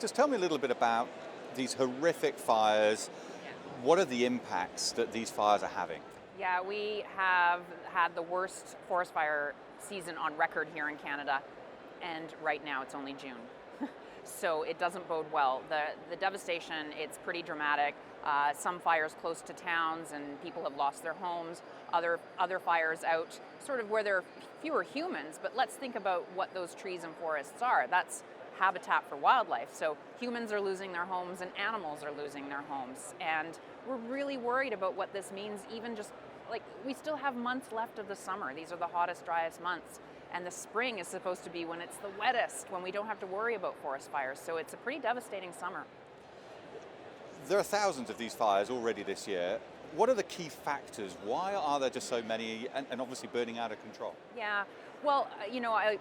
just tell me a little bit about these horrific fires. What are the impacts that these fires are having? Yeah, we have had the worst forest fire season on record here in Canada, and right now it's only June. So it doesn't bode well. The devastation, it's pretty dramatic. Some fires close to towns and people have lost their homes. Other fires out sort of where there are fewer humans, but let's think about what those trees and forests are. That's habitat for wildlife. So humans are losing their homes and animals are losing their homes. And we're really worried about what this means, even just like we still have months left of the summer. These are the hottest, driest months. And the spring is supposed to be when it's the wettest, when we don't have to worry about forest fires. So it's a pretty devastating summer. There are thousands of these fires already this year. What are the key factors? Why are there just so many and obviously burning out of control? Yeah, well,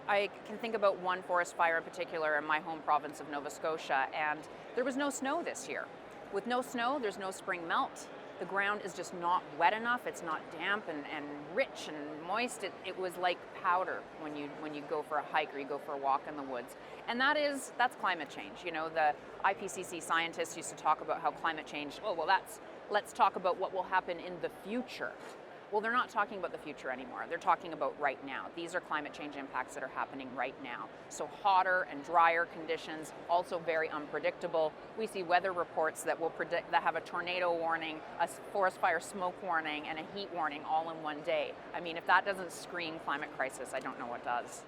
I can think about one forest fire in particular in my home province of Nova Scotia, and there was no snow this year. With no snow, there's no spring melt. The ground is just not wet enough. It's not damp and rich and moist. It was like powder when you go for a hike or you go for a walk in the woods. And that's climate change. You know, the IPCC scientists used to talk about how climate change, let's talk about what will happen in the future. Well, they're not talking about the future anymore. They're talking about right now. These are climate change impacts that are happening right now. So hotter and drier conditions, also very unpredictable. We see weather reports that have a tornado warning, a forest fire smoke warning, and a heat warning all in one day. I mean, if that doesn't scream climate crisis, I don't know what does.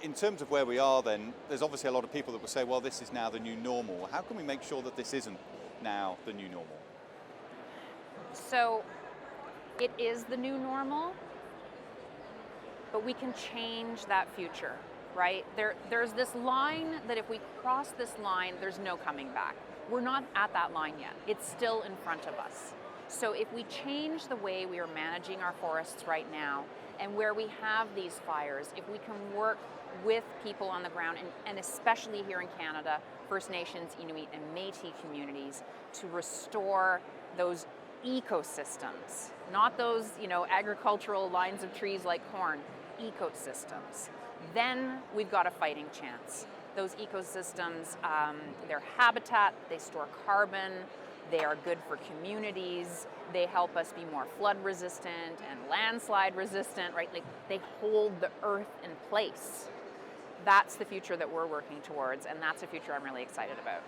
In terms of where we are then, there's obviously a lot of people that will say, well, this is now the new normal. How can we make sure that this isn't now the new normal? So, it is the new normal, but we can change that future, right? There's this line that if we cross this line, there's no coming back. We're not at that line yet. It's still in front of us. So if we change the way we are managing our forests right now and where we have these fires, if we can work with people on the ground, and especially here in Canada, First Nations, Inuit, and Métis communities, to restore those ecosystems, not those, agricultural lines of trees like corn, ecosystems, then we've got a fighting chance. Those ecosystems, they're habitat, they store carbon, they are good for communities, they help us be more flood resistant and landslide resistant, right? Like they hold the earth in place. That's the future that we're working towards, and that's a future I'm really excited about.